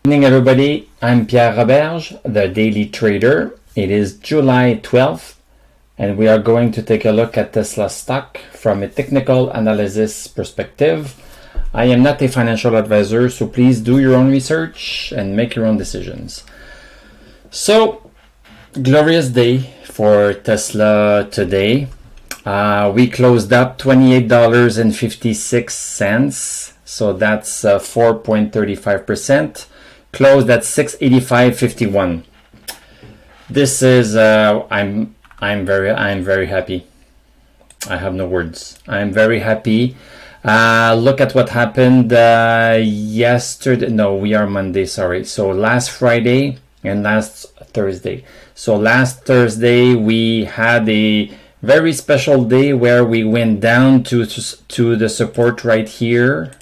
Good evening, everybody. I'm Pierre Roberge, the Daily Trader. It is July 12th, and we are going to take a look at Tesla stock from a technical analysis perspective. I am not a financial advisor, so please do your own research and make your own decisions. So, glorious day for Tesla today. We closed up $28.56, so that's 4.35%. Closed at 685.51. This is I'm very happy. I have no words. I'm very happy. Look at what happened yesterday. No, we are Monday, sorry. So last Friday and last Thursday. So last Thursday we had a very special day where we went down to the support right here,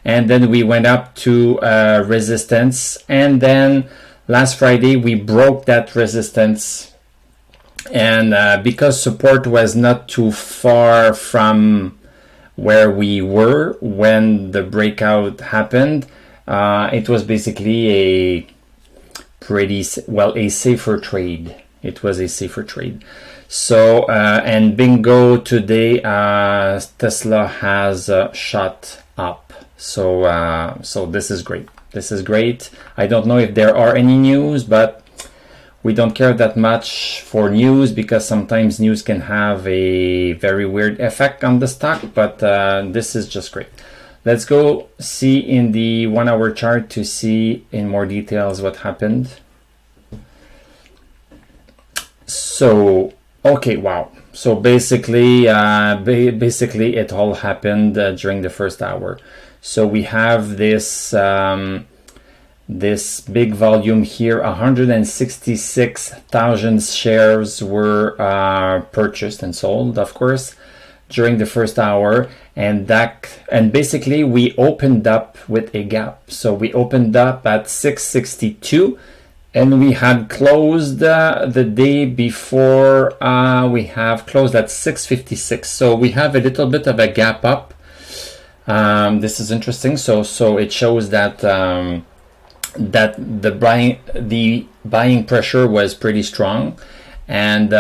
and then we went up to resistance, and then last Friday we broke that resistance, and because support was not too far from where we were when the breakout happened, it was basically a safer trade. It was a safer trade. So and bingo, today Tesla has shot up. So this is great. This is great. I don't know if there are any news, but we don't care that much for news because sometimes news can have a very weird effect on the stock, but this is just great. Let's go see in the 1 hour chart to see in more details what happened. So, okay, wow. So basically it all happened during the first hour. So we have this this big volume here. 166,000 shares were purchased and sold, of course, during the first hour, and basically we opened up with a gap. So we opened up at 662. And we had closed the day before, we have closed at 656. So we have a little bit of a gap up. This is interesting. So it shows that that the buying pressure was pretty strong, and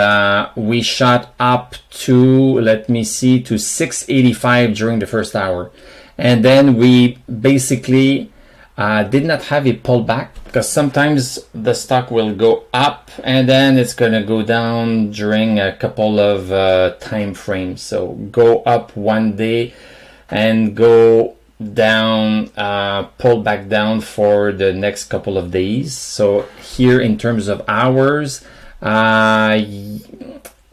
we shot up to, let me see, to 685 during the first hour, and then we basically did not have a pullback, because sometimes the stock will go up and then it's going to go down during a couple of time frames. So go up one day and go down, pull back down for the next couple of days. So here in terms of hours,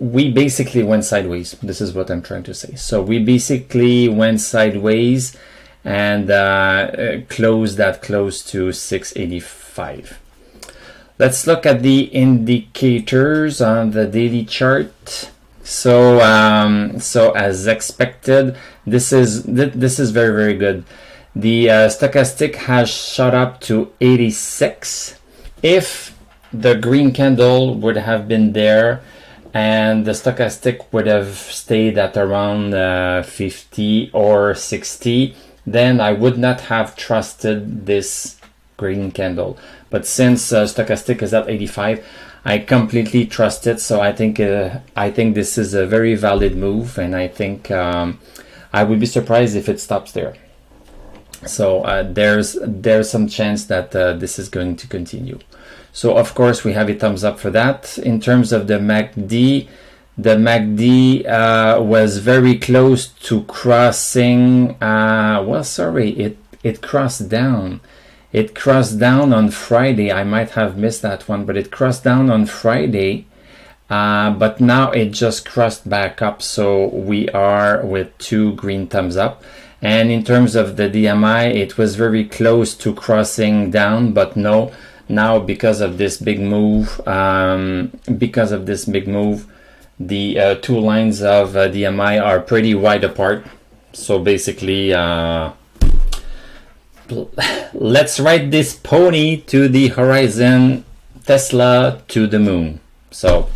we basically went sideways. This is what I'm trying to say. So we basically went sideways and closed that close to 685. Let's look at the indicators on the daily chart. So as expected, this is very, very good. The stochastic has shot up to 86. If the green candle would have been there and the stochastic would have stayed at around 50 or 60, then I would not have trusted this green candle. But since stochastic is at 85, I completely trust it. So I think this is a very valid move, and I think I would be surprised if it stops there. So there's some chance that this is going to continue. So of course we have a thumbs up for that. In terms of the MACD, was very close to crossing. It crossed down. It crossed down on Friday. I might have missed that one, but it crossed down on Friday. But now it just crossed back up. So we are with 2 green thumbs up. And in terms of the DMI, it was very close to crossing down, but no. Now because of this big move, the 2 lines of DMI are pretty wide apart. So basically, let's ride this pony to the horizon, Tesla to the moon. So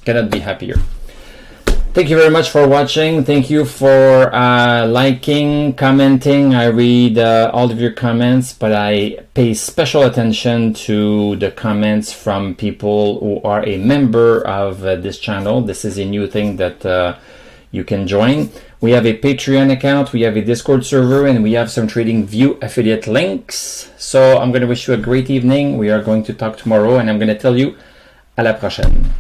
cannot be happier. Thank you very much for watching. Thank you for liking, commenting. I read all of your comments, but I pay special attention to the comments from people who are a member of this channel. This is a new thing that you can join. We have a Patreon account, we have a Discord server, and we have some TradingView affiliate links. So I'm going to wish you a great evening. We are going to talk tomorrow, and I'm going to tell you à la prochaine.